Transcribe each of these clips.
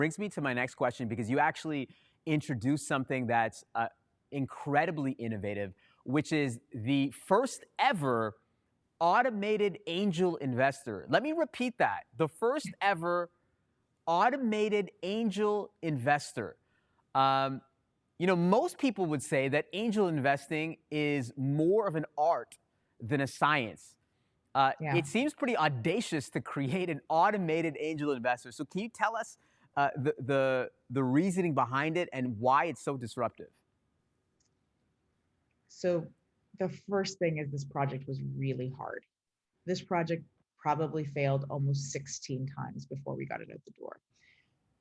Brings me to my next question, because you actually introduced something that's incredibly innovative, which is the first ever automated angel investor. Let me repeat that. The first ever automated angel investor. Most people would say that angel investing is more of an art than a science. It seems pretty audacious to create an automated angel investor. So can you tell us the reasoning behind it and why it's so disruptive? So the first thing is this project was really hard. This project probably failed almost 16 times before we got it out the door.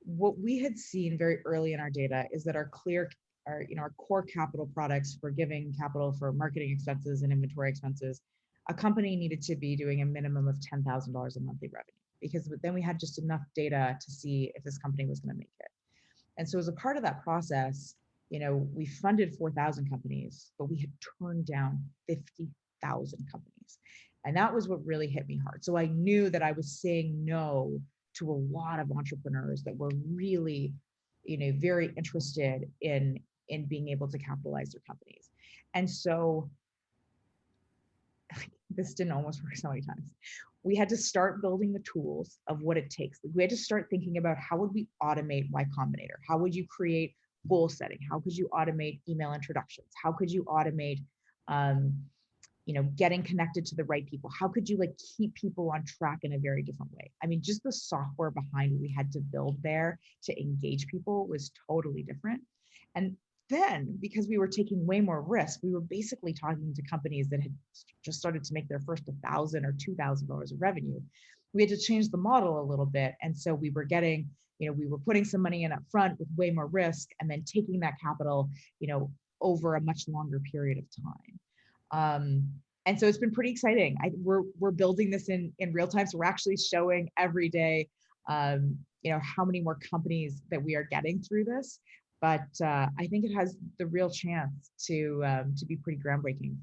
What we had seen very early in our data is that our core capital products for giving capital for marketing expenses and inventory expenses, a company needed to be doing a minimum of $10,000 a monthly revenue, because then we had just enough data to see if this company was going to make it. And so as a part of that process, we funded 4,000 companies, but we had turned down 50,000 companies. And that was what really hit me hard. So I knew that I was saying no to a lot of entrepreneurs that were really, very interested in being able to capitalize their companies. And so this didn't almost work so many times. We had to start building the tools of what it takes. We had to start thinking about how would we automate Y Combinator? How would you create goal setting? How could you automate email introductions? How could you automate, getting connected to the right people? How could you keep people on track in a very different way? I mean, just the software behind what we had to build there to engage people was totally different. And then, because we were taking way more risk, we were basically talking to companies that had just started to make their first $1,000 or $2,000 of revenue. We had to change the model a little bit. And so we were getting, we were putting some money in up front with way more risk, and then taking that capital, over a much longer period of time. And so it's been pretty exciting. We're building this in real time. So we're actually showing every day, how many more companies that we are getting through this. But I think it has the real chance to be pretty groundbreaking.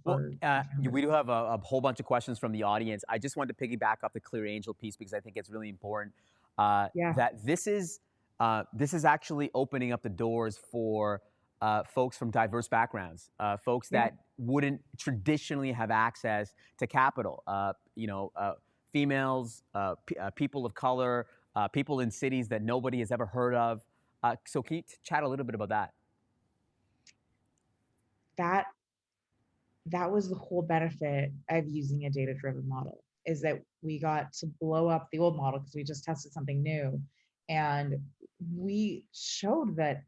We do have a whole bunch of questions from the audience. I just wanted to piggyback off the ClearAngel piece, because I think it's really important that this is actually opening up the doors for folks from diverse backgrounds, folks that wouldn't traditionally have access to capital. Females, people of color, people in cities that nobody has ever heard of. So can you chat a little bit about that? That was the whole benefit of using a data-driven model, is that we got to blow up the old model because we just tested something new. And we showed that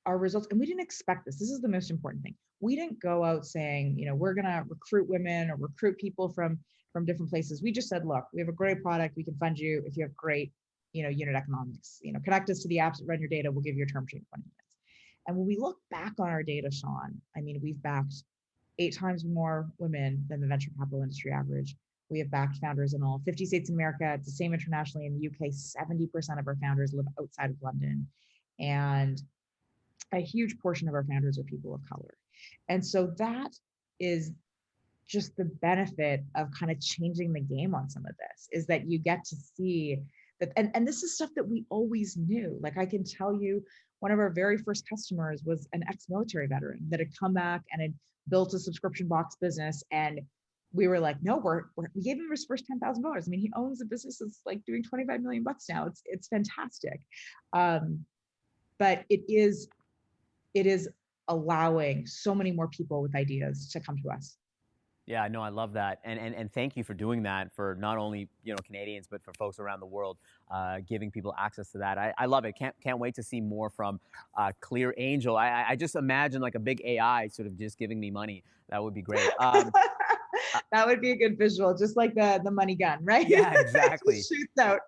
our results, and we didn't expect this. This is the most important thing. We didn't go out saying, we're going to recruit women or recruit people from different places. We just said, look, we have a great product. We can fund you if you have great unit economics. Connect us to the apps that run your data. We'll give you a term sheet in 20 minutes. And when we look back on our data, Shawn, I mean, we've backed 8 times more women than the venture capital industry average. We have backed founders in all 50 states in America. It's the same internationally. In the UK, 70% of our founders live outside of London. And a huge portion of our founders are people of color. And so that is just the benefit of kind of changing the game on some of this, is that you get to see that, and this is stuff that we always knew. I can tell you, one of our very first customers was an ex-military veteran that had come back and had built a subscription box business. And we were like, no, we gave him his first $10,000. I mean, he owns a business that's doing 25 million bucks now. It's fantastic. But it is allowing so many more people with ideas to come to us. Yeah, no, I love that, and thank you for doing that for not only Canadians, but for folks around the world, giving people access to that. I love it. Can't wait to see more from ClearAngel. I just imagine a big AI sort of just giving me money. That would be great. That would be a good visual, just like the money gun, right? Yeah, exactly. Shoots out.